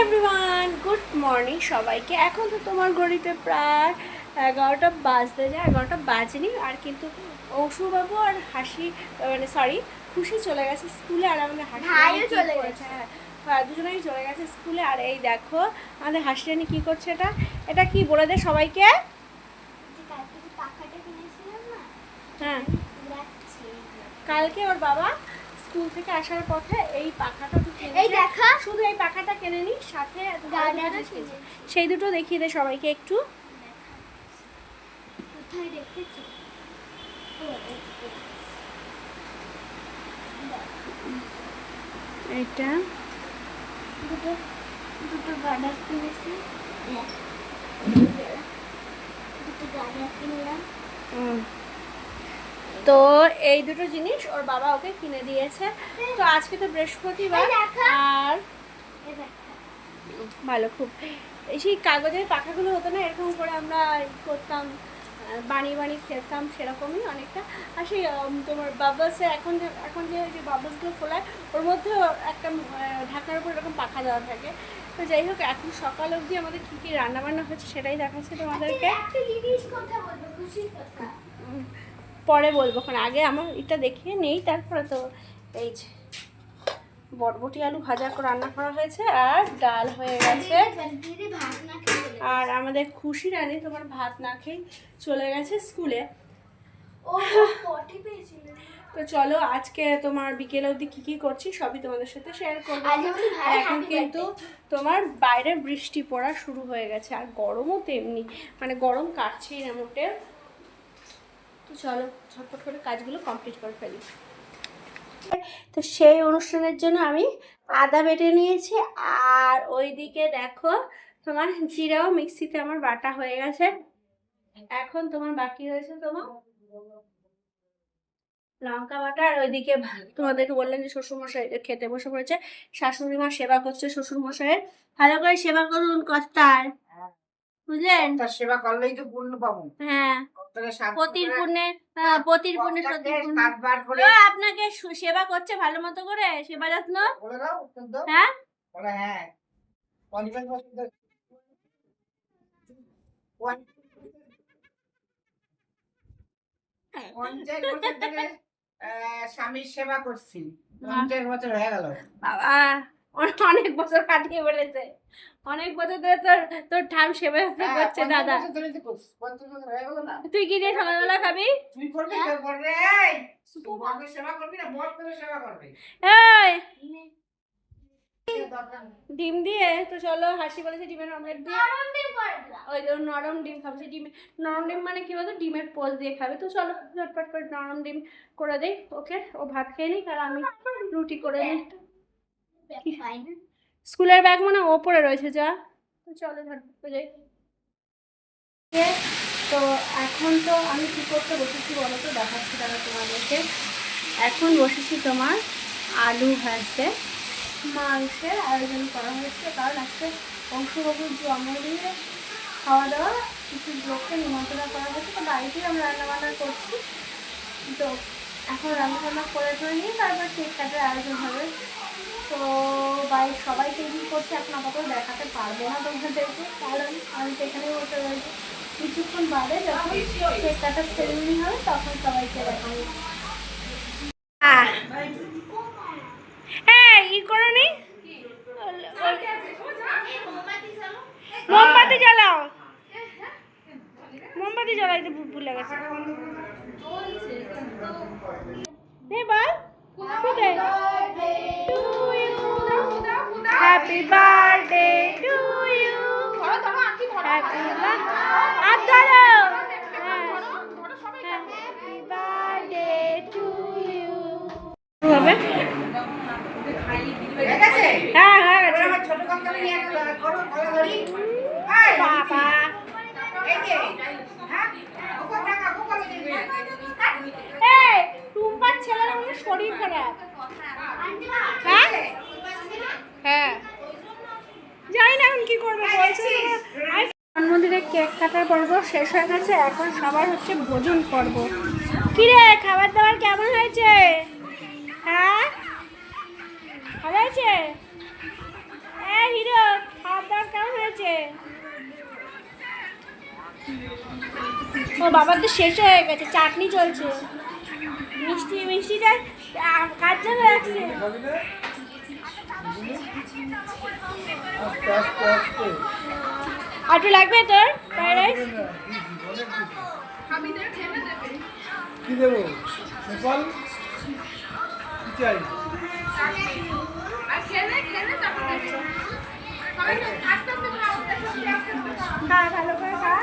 Everyone, good morning সবাইকে। এখন তো তোমার ঘড়িতে প্রায় 11টা বাজতে যায়, 11টা বাজেনি। আর কিন্তু অংশুবাবু আর হাসি মানে সরি খুশি চলে গেছে স্কুলে, আর আমাদের হাসি চলে গেছে। হ্যাঁ, দুজনেই চলে গেছে স্কুলে। আর এই দেখো আমাদের হাসিরানি কী করছে। এটা কি বলে দে সবাইকে। হ্যাঁ, কালকে ওর বাবা স্কুল থেকে আসার পথে এই পাখাটা শুধু এই পাখাটা কিনে নি, সাথে সেই দুটো দেখিয়ে দে সবাইকে একটু। এটা দুটো গার্ডার কিনেছি, দুটো গার্ডার কিনলাম। তো এই দুটো জিনিস ওর বাবা ওকে কিনে দিয়েছে। তো আজকে তো বৃহস্পতিবার, আর ভালো খুব সেই কাগজের পাখাগুলো হতো না, এরকম করে আমরা করতাম, বানিয়ে খেলতাম, সেরকমই অনেকটা। আর সেই তোমার বাবলসে এখন যে বাবলসগুলো খোলায় ওর মধ্যে একটা ঢাকনার উপর এরকম পাখা দেওয়া থাকে। তো যাই হোক, এখন সকাল অবধি আমাদের কী কী রান্নাবান্না হচ্ছে সেটাই দেখাচ্ছে তোমাদেরকে। পরে বলবো, কারণ আগে আমার এটা দেখিয়ে নেই, তারপরে তো এই যে বরবটি আলু ভাজা করে রান্না করা হয়েছে, আর ডাল হয়ে গেছে। আর আমাদের খুশি রানী তোমার ভাত না খেয়ে চলে গেছে স্কুলে। তো চলো, আজকে তোমার বিকেল অবধি কী করছি সবই তোমাদের সাথে শেয়ার করবো। এখন কিন্তু তোমার বাইরে বৃষ্টি পড়া শুরু হয়ে গেছে, আর গরমও তেমনি, মানে গরম কাটছেই না মোটে। তো চলো ঝটপট করে কাজগুলো কমপ্লিট করে ফেলি। তো সেই অনুষ্ঠানের জন্য আমি আদা বেটে নিয়েছি, আর ওইদিকে দেখো তোমার জিরাও মিক্সিতে আমার বাটা হয়ে গেছে। এখন তোমার বাকি রয়েছে তোমার লঙ্কা বাটা। আর ওইদিকে তোমাদেরকে বললেন যে শ্বশুরমশাই খেতে বসে পড়েছে, শাশুড়ি মা সেবা করছে শ্বশুরমশাইয়ের। ভালো করে সেবা করুন কর্তার, বুঝলেন? তার সেবা করলেই তো পুণ্য পাবো। হ্যাঁ, পতির পুণ্যে আপনাকে সেবা করছে ভালো মতো করে, সেবা যত্ন। হ্যাঁ হ্যাঁ, 50 বছর ধরে স্বামীর সেবা করছি, 50 বছর হয়ে গেল। বাবা অনেক বছর কাটিয়ে বলেছে, অনেক বছর ধরে তোর ঠাম সেবা করছে দাদা। তুই কি দিয়ে সকালবেলা খাবি? তুই করবি, সেবা করবি না, বড় করে সেবা করবি। এই ডিম দিয়ে তো চলো, হাসি বলেছে ডিমের অমলেট দিয়ে, ওই নরম ডিম খাবে। নরম ডিম মানে কি বলতো, ডিমের পোচ দিয়ে খাবে। তো চলো ঝটপট করে নরম ডিম করে দেই ওকে, ও ভাত খেয়ে নিক আর আমি রুটি করে নিই। স্কুলের ব্যাগ মনে ওপরে রয়েছে, যা। তো চলো ঝটপট করে যাই। তো এখন তো আমি কী করতে বসেছি বলো তো, দেখাচ্ছি দাদা তোমাদেরকে। এখন বসেছি তোমার আলু ভাজতে। মাংসের আয়োজন করা হয়েছে, কারণ আজকে অংশবাবুর জন্মদিনে খাওয়া দাওয়া কিছু লোককে নিমন্ত্রণ করা হয়েছে। তো বাড়িতেই আমরা রান্নাবান্না করছি। তো এখন রান্নাবান্না করে নিয়ে তারপর কেক কাটার আয়োজন হবে। তো বাড়ির সবাই তৈরি করছে, এখন আপাতত দেখাতে পারবো না তোমাদেরকে, কারণ আমি তো এখানেই বসে রয়েছি। কিছুক্ষণ বাদে যখন কেক কাটার সেরেমনি হবে তখন সবাইকে দেখাবো। হ্যাঁ, ই করো নি, মোমবাতি জ্বালাও, মোমবাতি জ্বালাইতে ভুলে গেছে। Happy birthday to you, happy birthday to you. হবে হ্যাঁ হ্যাঁ বাবা, টুম্পার ছেলের আমাদের শরীর খারাপ। হ্যাঁ জানি না এখন কি করবো, বলছে জন্মদিনে কেক কাটার পর্ব শেষ হয়ে গেছে, এখন সবার হচ্ছে ভোজন পর্ব। কিরে খাবার দাবার কেমন হয়েছে? হ্যাঁ ভালো হয়েছে? হিরো ও বাবার তো শেষ হয়ে গেছে, চাটনি চলছে। মিষ্টিটা কার জন্য রাখছে? আর একটু লাগবে তোর ফ্রাইড রাইস? কি দেবো? নেপাল কি চাই? খা, ভালো করে খা।